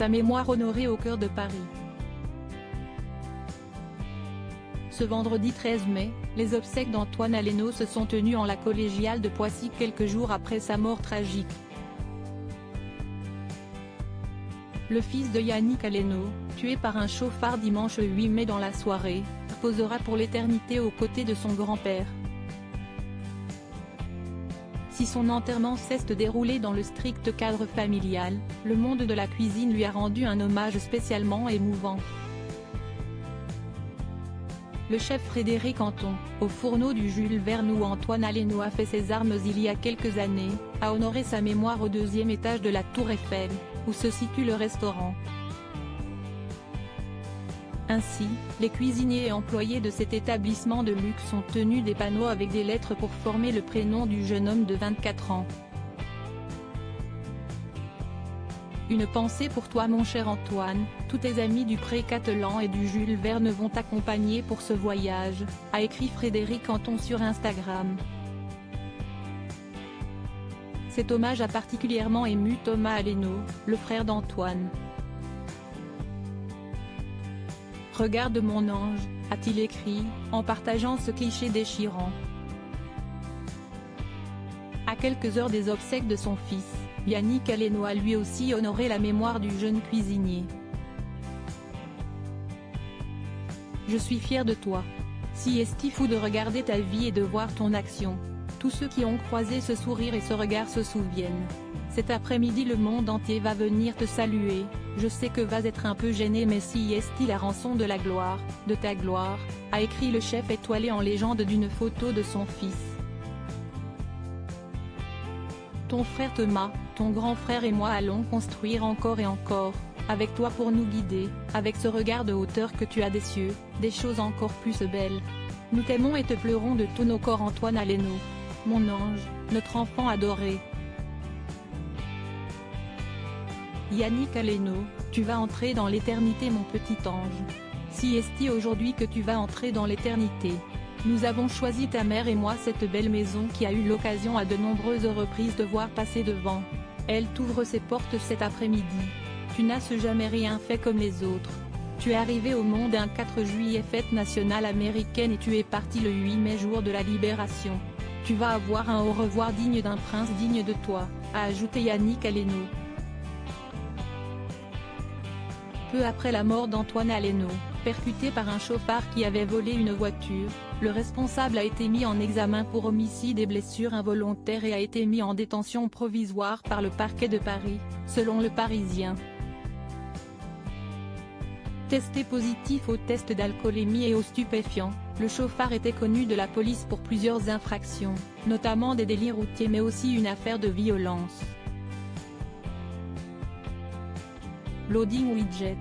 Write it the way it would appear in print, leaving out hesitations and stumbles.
sa mémoire honorée au cœur de Paris. Ce vendredi 13 mai, les obsèques d'Antoine Aleno se sont tenues en la collégiale de Poissy quelques jours après sa mort tragique. Le fils de Yannick Aleno, tué par un chauffard dimanche 8 mai dans la soirée, reposera pour l'éternité aux côtés de son grand-père. Si son enterrement s'est déroulé dans le strict cadre familial, le monde de la cuisine lui a rendu un hommage spécialement émouvant. Le chef Frédéric Anton, au fourneau du Jules Verne où Antoine Aleno a fait ses armes il y a quelques années, a honoré sa mémoire au 2e étage de la Tour Eiffel, où se situe le restaurant. Ainsi, les cuisiniers et employés de cet établissement de luxe ont tenu des panneaux avec des lettres pour former le prénom du jeune homme de 24 ans. Une pensée pour toi mon cher Antoine, tous tes amis du Pré-Catelan et du Jules Verne vont t'accompagner pour ce voyage, a écrit Frédéric Anton sur Instagram. Cet hommage a particulièrement ému Thomas Aleno, le frère d'Antoine. « Regarde mon ange », a-t-il écrit, en partageant ce cliché déchirant. À quelques heures des obsèques de son fils, Yannick Aleno a lui aussi honoré la mémoire du jeune cuisinier. « Je suis fier de toi. Si est fou de regarder ta vie et de voir ton action. Tous ceux qui ont croisé ce sourire et ce regard se souviennent. Cet après-midi le monde entier va venir te saluer, je sais que vas être un peu gêné mais si est la rançon de la gloire, de ta gloire, a écrit le chef étoilé en légende d'une photo de son fils. Ton frère Thomas, ton grand frère et moi allons construire encore et encore, avec toi pour nous guider, avec ce regard de hauteur que tu as des cieux, des choses encore plus belles. Nous t'aimons et te pleurons de tout nos corps Antoine Aleno. Mon ange, notre enfant adoré. Yannick Aleno, tu vas entrer dans l'éternité mon petit ange. Si est aujourd'hui que tu vas entrer dans l'éternité. Nous avons choisi ta mère et moi cette belle maison qui a eu l'occasion à de nombreuses reprises de voir passer devant. Elle t'ouvre ses portes cet après-midi. Tu n'as jamais rien fait comme les autres. Tu es arrivé au monde un 4 juillet fête nationale américaine et tu es parti le 8 mai jour de la libération. Tu vas avoir un au revoir digne d'un prince digne de toi, a ajouté Yannick Aleno. Peu après la mort d'Antoine Aleno, percuté par un chauffard qui avait volé une voiture, le responsable a été mis en examen pour homicide et blessures involontaires et a été mis en détention provisoire par le parquet de Paris, selon Le Parisien. Testé positif au test d'alcoolémie et aux stupéfiants, le chauffard était connu de la police pour plusieurs infractions, notamment des délits routiers mais aussi une affaire de violence. Loading Widget.